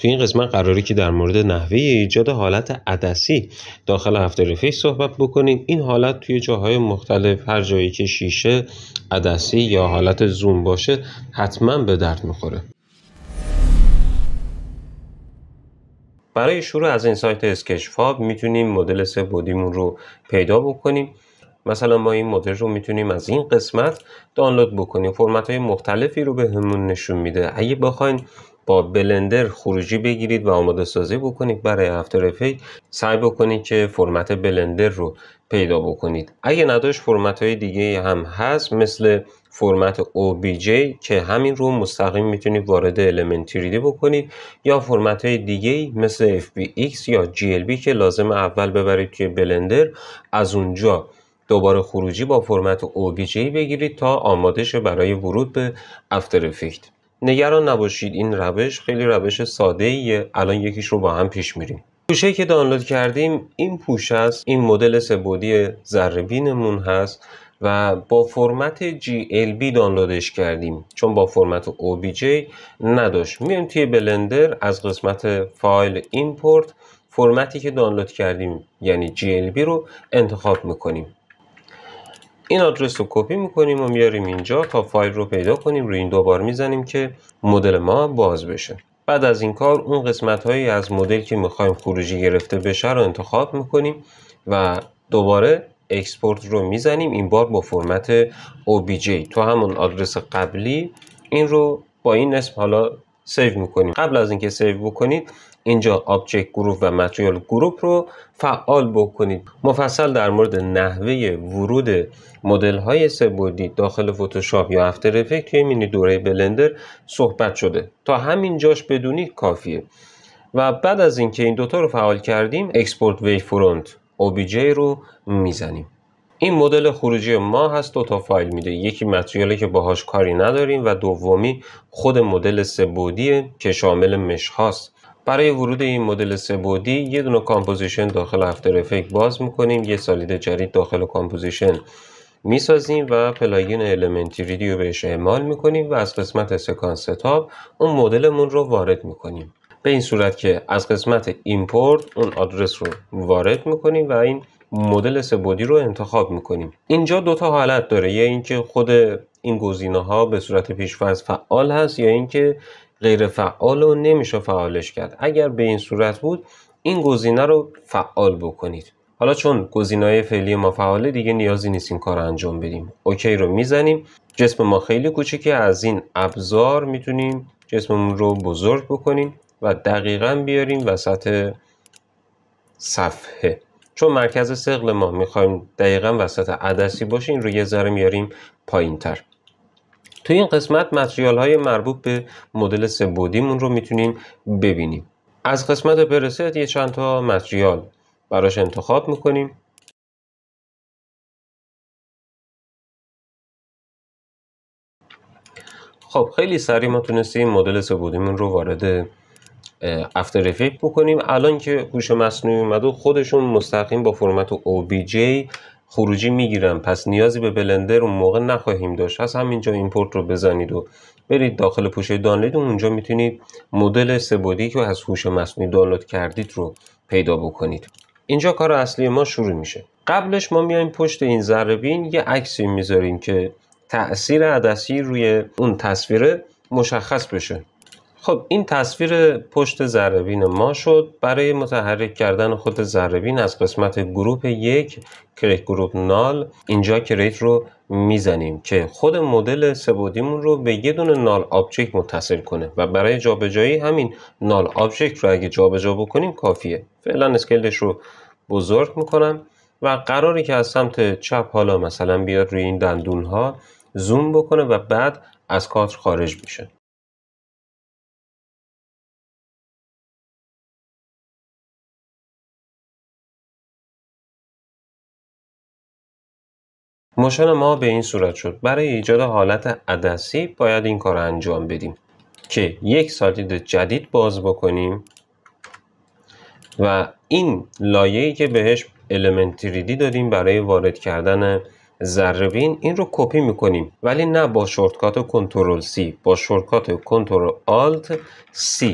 تو این قسمت قراره که در مورد نحوه ایجاد حالت عدسی داخل افتر افکت صحبت بکنیم. این حالت توی جاهای مختلف، هر جایی که شیشه عدسی یا حالت زوم باشه حتما به درد میخوره. برای شروع از این سایت اسکچ فاب میتونیم مدل 3 بعدیمون رو پیدا بکنیم. مثلا ما این مدل رو میتونیم از این قسمت دانلود بکنیم. فرمت‌های مختلفی رو بهمون نشون میده. اگه بخواین با بلندر خروجی بگیرید و آماده سازی بکنید برای افتر افکت، سعی بکنید که فرمت بلندر رو پیدا بکنید. اگه نداشت فرمت‌های دیگه هم هست، مثل فرمت OBJ که همین رو مستقیم میتونید وارد المنت 3D بکنید، یا فرمت‌های دیگه مثل FBX یا GLB که لازم اول ببرید توی بلندر، از اونجا دوباره خروجی با فرمت OBJ بگیرید تا آماده شه برای ورود به افتر افکت. نگران نباشید، این روش خیلی روش ساده ایه. الان یکیش رو با هم پیش میریم. پوشه‌ای که دانلود کردیم این پوش است. این مدل 3 بعدی ذره‌بینمون هست و با فرمت GLB دانلودش کردیم چون با فرمت OBJ نداشت. میایم توی بلندر از قسمت فایل ایمپورت فرمتی که دانلود کردیم یعنی GLB رو انتخاب میکنیم. این آدرس رو کپی میکنیم و میاریم اینجا تا فایل رو پیدا کنیم. روی این دوبار میزنیم که مدل ما باز بشه. بعد از این کار اون قسمت هایی از مدل که میخوایم خروجی گرفته بشه رو انتخاب میکنیم و دوباره اکسپورت رو میزنیم، این بار با فرمت OBJ تو همون آدرس قبلی. این رو با این اسم حالا سیو میکنیم. قبل از اینکه سیو بکنید اینجا آبجکت گروپ و متریال گروپ رو فعال بکنید. مفصل در مورد نحوه ورود مدل های 3 بعدی داخل فتوشاپ یا افتر افکت توی مینی دوره بلندر صحبت شده. تا همین جاش بدونید کافیه. و بعد از اینکه این دوتا رو فعال کردیم، اکسپورت ویو فرونت OBJ رو میزنیم. این مدل خروجی ما هست. 2 تا فایل میده، یکی متریالی که باهاش کاری نداریم و دومی خود مدل 3 بعدیه که شامل مش هاست. برای ورود این مدل 3 بعدی یه دونه کامپوزیشن داخل افتر افکت باز میکنیم، یه سالید جدید داخل کامپوزیشن میسازیم و پلاگین المنت 3D رو بهش اعمال میکنیم و از قسمت سکانس ستاپ اون مدلمون رو وارد میکنیم. به این صورت که از قسمت ایمپورت اون آدرس رو وارد میکنیم و این مدل 3 بعدی رو انتخاب میکنیم. اینجا 2 تا حالت داره، یا اینکه خود این گزینه‌ها به صورت پیش‌فرض فعال هست یا اینکه غیر فعال و نمیشه فعالش کرد. اگر به این صورت بود این گزینه رو فعال بکنید. حالا چون گزینه‌های فعلی ما فعاله دیگه نیازی نیست این کار رو انجام بدیم. اوکی رو میزنیم. جسم ما خیلی کوچیکه، از این ابزار میتونیم جسممون رو بزرگ بکنیم و دقیقاً بیاریم وسط صفحه. چون مرکز ثقل ما میخوایم دقیقاً وسط عدسی باشه، این رو یه ذره میاریم پایین‌تر. تو این قسمت متریال های مربوط به مدل 3 بعدیمون رو میتونیم ببینیم. از قسمت پرست یه چند تا متریال براش انتخاب میکنیم. خب خیلی سریع ما تونستیم مدل 3 بعدیمون رو وارد افتر افکت بکنیم. الان که هوش مصنوعی اومده خودشون مستقیم با فرمت OBJ خروجی میگیرن، پس نیازی به بلندر اون موقع نخواهیم داشت. از همینجا ایمپورت رو بزنید و برید داخل پوشه دانلود، اونجا میتونید مدل 3 بعدی که از هوش مصنوعی دانلود کردید رو پیدا بکنید. اینجا کار اصلی ما شروع میشه. قبلش ما میایم پشت این ذره‌بین یه عکسی میذاریم که تأثیر عدسی روی اون تصویر مشخص بشه. خب این تصویر پشت ذره‌بین ما شد. برای متحرک کردن خود ذره‌بین از قسمت گروپ 1 کریت گروپ نال اینجا کریت رو میزنیم که خود مدل 3 بعدیمون رو به یه دونه نال آبجکت متصل کنه و برای جابجایی همین نال آبجکت رو اگه جابجا بکنیم کافیه. فعلا اسکیلش رو بزرگ میکنم و قراری که از سمت چپ حالا مثلا بیاد روی این دندون ها زوم بکنه و بعد از کادر خارج میشه. موشن ما به این صورت شد. برای ایجاد حالت عدسی باید این کار انجام بدیم که یک سالید جدید باز بکنیم و این لایه‌ای که بهش المنت 3D دادیم برای وارد کردن ذره‌بین این رو کپی میکنیم، ولی نه با شورتکات کنترل C، با شورتکات کنترل آلت C.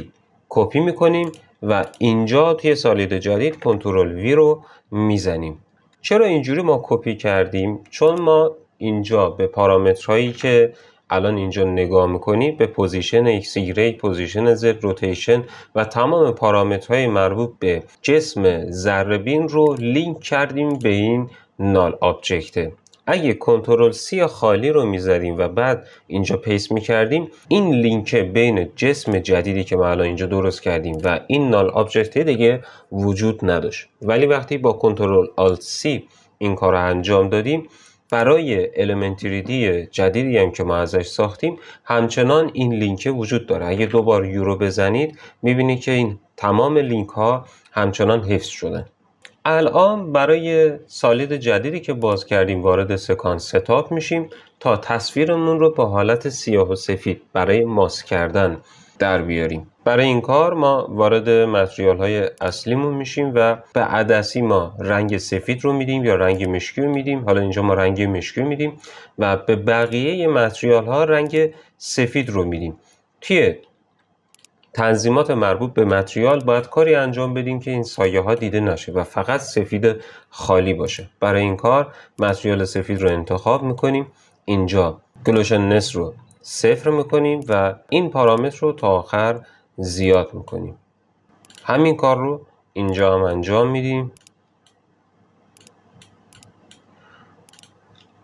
کپی میکنیم و اینجا توی سالید جدید کنترل وی رو میزنیم. چرا اینجوری ما کپی کردیم؟ چون ما اینجا به پارامترهایی که الان اینجا نگاه میکنیم، به پوزیشن x y، پوزیشن z، روتیشن و تمام پارامترهای مربوط به جسم ذره‌بین رو لینک کردیم به این نال آبجکت. اگه کنترل C خالی رو میزدیم و بعد اینجا پیست میکردیم، این لینک بین جسم جدیدی که ما الان اینجا درست کردیم و این نال آبجکت دیگه وجود نداشت. ولی وقتی با کنترل آلت C این کار رو انجام دادیم، برای المنتریدی جدیدی هم که ما ازش ساختیم همچنان این لینک وجود داره. اگه دوبار یورو بزنید میبینید که این تمام لینک ها همچنان حفظ شدن. الان برای سالید جدیدی که باز کردیم وارد سکانس ستاپ میشیم تا تصویرمون رو به حالت سیاه و سفید برای ماسک کردن در بیاریم. برای این کار ما وارد متریال های اصلیمون میشیم و به عدسی ما رنگ سفید رو میدیم یا رنگ مشکی رو میدیم. حالا اینجا ما رنگ مشکی رو میدیم و به بقیه متریال ها رنگ سفید رو میدیم. توی تنظیمات مربوط به متریال باید کاری انجام بدیم که این سایه ها دیده نشه و فقط سفید خالی باشه. برای این کار متریال سفید رو انتخاب میکنیم، اینجا گلوشننس رو 0 میکنیم و این پارامتر رو تا آخر زیاد میکنیم. همین کار رو اینجا هم انجام میدیم.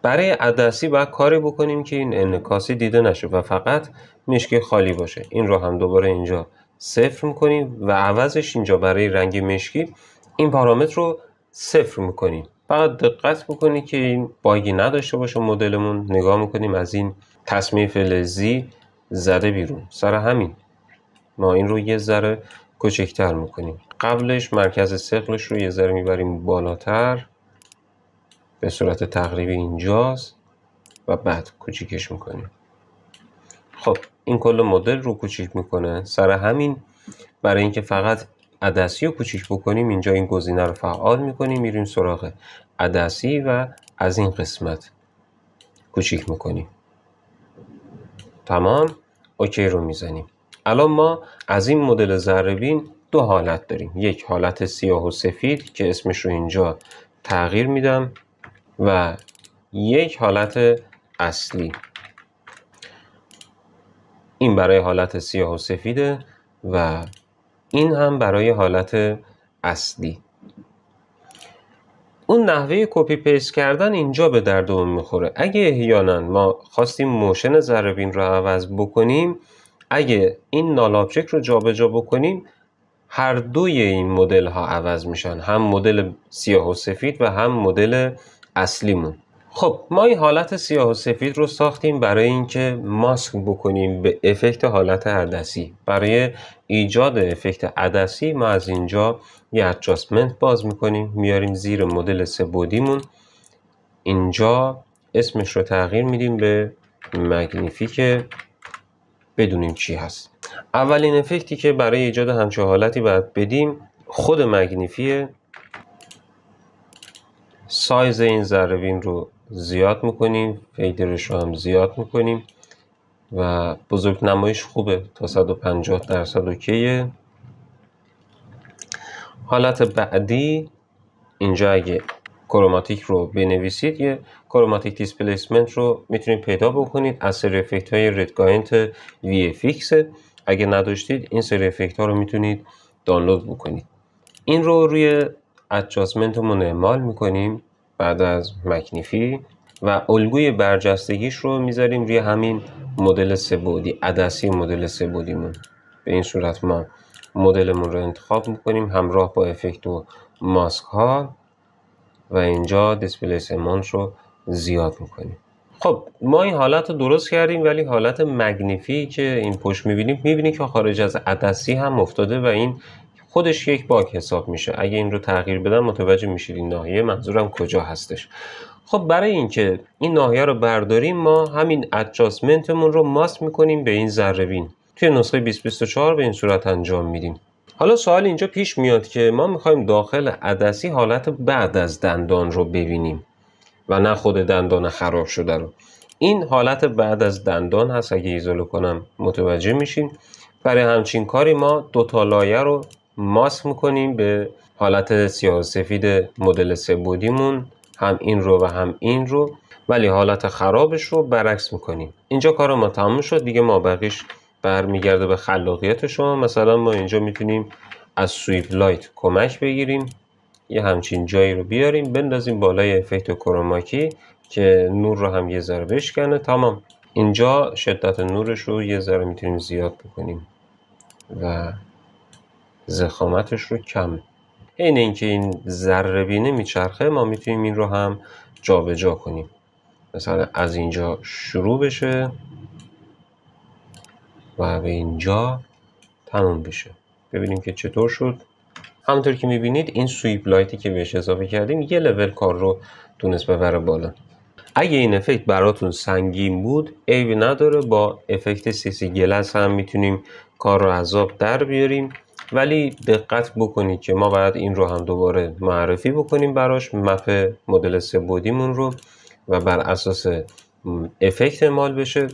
برای عدسی باید کاری بکنیم که این انعکاسی دیده نشه و فقط مشکی خالی باشه. این رو هم دوباره اینجا 0 میکنیم و عوضش اینجا برای رنگ مشکی این پارامتر رو 0 میکنیم. فقط دقت بکنید که این باگی نداشته باشه مدلمون. نگاه میکنیم از این تصمیه فلزی زده بیرون. سر همین ما این رو یه ذره کوچکتر میکنیم. قبلش مرکز ثقلش رو یه ذره میبریم بالاتر به صورت تقریبی اینجاست و بعد کوچیکش میکنیم. خب این کل مدل رو کوچیک میکنه. سر همین برای اینکه فقط عدسی رو کوچیک بکنیم اینجا این گزینه رو فعال میکنیم، میریم سراغ عدسی و از این قسمت کوچیک میکنیم. تمام. اوکی رو میزنیم. الان ما از این مدل ذره‌بین دو حالت داریم. یک حالت سیاه و سفید که اسمش رو اینجا تغییر میدم و یک حالت اصلی. این برای حالت سیاه و سفیده و این هم برای حالت اصلی. اون نحوه کپی پیست کردن اینجا به دردمون میخوره. اگه احیانا ما خواستیم موشن ذره‌بین رو عوض بکنیم، اگه این نال آبجکت رو جابجا بکنیم، هر دوی این مدل ها عوض میشن، هم مدل سیاه و سفید و هم مدل اصلیمون. خب ما این حالت سیاه و سفید رو ساختیم برای اینکه ماسک بکنیم به افکت حالت عدسی. برای ایجاد افکت عدسی ما از اینجا یه ادجاستمنت باز میکنیم، میاریم زیر مدل سه بعدیمون، اینجا اسمش رو تغییر میدیم به مگنیفی که بدونیم چی هست. اولین افکتی که برای ایجاد همچه حالتی باید بدیم خود مگنیفیه. سایز این ذره‌بین رو زیاد میکنیم، فیدرش رو هم زیاد میکنیم و بزرگ نمایش خوبه تا 150% اوکیه. حالت بعدی اینجا اگه کروماتیک رو بنویسید یه کروماتیک دیسپلیسمنت رو میتونید پیدا بکنید از سری افکت های ردگاینت VFX. اگه نداشتید این سری افکت ها رو میتونید دانلود بکنید. این رو روی ادجاستمنتمون اعمال میکنیم بعد از مگنیفی و الگوی برجستگیش رو میذاریم روی همین مدل سه بعدی، عدسی مدل سه بعدیمون. به این صورت ما مدلمون رو انتخاب میکنیم همراه با افکت و ماسک ها و اینجا دیسپلیسمنت رو زیاد میکنیم. خب ما این حالت رو درست کردیم، ولی حالت مگنیفی که این پشت میبینیم که خارج از عدسی هم افتاده و این خودش یک باگ حساب میشه. اگه این رو تغییر بدم متوجه میشید این ناحیه منظورم کجا هستش. خب برای اینکه این ناحیه رو برداریم ما همین ادجاستمنتمون رو ماسک میکنیم به این ذره‌بین. توی نسخه 2024 به این صورت انجام میدیم. حالا سوال اینجا پیش میاد که ما میخوایم داخل عدسی حالت بعد از دندان رو ببینیم و نه خود دندان خراب شده رو. این حالت بعد از دندان هست، اگه ایزوله کنم متوجه میشین. برای همچین کاری ما دو تا لایه رو ماسک میکنیم به حالت سیاه و سفید مدل 3 بعدیمون، هم این رو و هم این رو، ولی حالت خرابش رو برعکس میکنیم. اینجا کار ما تموم شد دیگه، ما بقیش برمیگرده به خلاقیت شما. مثلا ما اینجا میتونیم از سویپ لایت کمک بگیریم، یه همچین جایی رو بیاریم بندازیم بالای افکت کروماکی که نور رو هم یه ذره بشکنه. تمام. اینجا شدت نورش رو یه ذره میتونیم زیاد بکنیم و ضخامتش رو کم. عین اینکه این ذره بینه میچرخه، ما میتونیم این رو هم جابجا کنیم. مثلا از اینجا شروع بشه و به اینجا تموم بشه. ببینیم که چطور شد. همونطور که میبینید این سویپ لایتی که بهش اضافه کردیم یه لول کار رو تونست ببره بالا. اگه این افکت براتون سنگین بود عیبی نداره، با افکت سیسی گلس هم میتونیم کار رو از آب در بیاریم، ولی دقت بکنید که ما باید این رو هم دوباره معرفی بکنیم براش، مپ مدل 3 بعدیمون رو، و بر اساس افکت اعمال بشه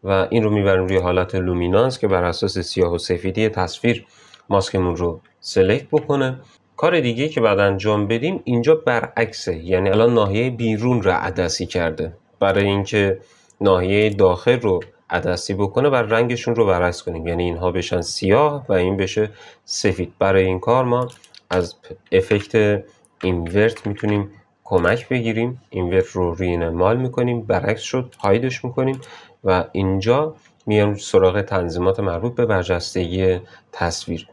و این رو میبریم روی حالت لومینانس که بر اساس سیاه و سفیدی تصویر ماسکمون رو سلکت بکنه. کار دیگه که بعد انجام بدیم اینجا برعکسه، یعنی الان ناحیه بیرون رو عدسی کرده. برای اینکه ناحیه داخل رو عدسی بکنه بر رنگشون رو برعکس کنیم، یعنی اینها بشن سیاه و این بشه سفید. برای این کار ما از افکت اینورت میتونیم کمک بگیریم، اینورت رو رینمال میکنیم، برعکس شد هایدش میکنیم و اینجا میایم سراغ تنظیمات مربوط به برجستگی تصویر.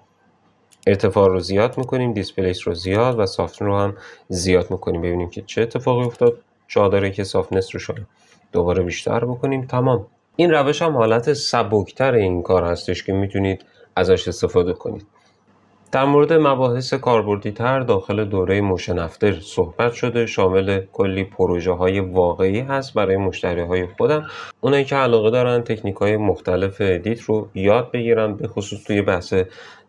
ارتفاع رو زیاد میکنیم، دیسپلیس رو زیاد و سافتن رو هم زیاد میکنیم. ببینیم که چه اتفاقی افتاد. جا داره که سافتنس رو شاید دوباره بیشتر بکنیم. تمام. این روش هم حالت سبکتر این کار هستش که میتونید ازش استفاده کنید. در مورد مباحث کاربردی تر داخل دوره موشن افتر صحبت شده، شامل کلی پروژه های واقعی هست برای مشتری های خودم. اونایی که علاقه دارن تکنیک های مختلف ادیت رو یاد بگیرن، به خصوص توی بحث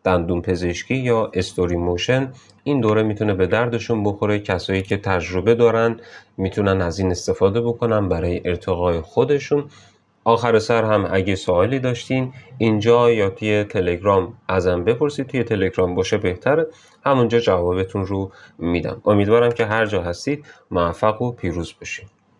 دندون پزشکی یا استوری موشن، این دوره میتونه به دردشون بخوره. کسایی که تجربه دارن میتونن از این استفاده بکنن برای ارتقای خودشون. آخر سر هم اگه سوالی داشتین اینجا یا توی تلگرام ازم بپرسید، توی تلگرام باشه بهتره، همونجا جوابتون رو میدم. امیدوارم که هر جا هستید موفق و پیروز باشید.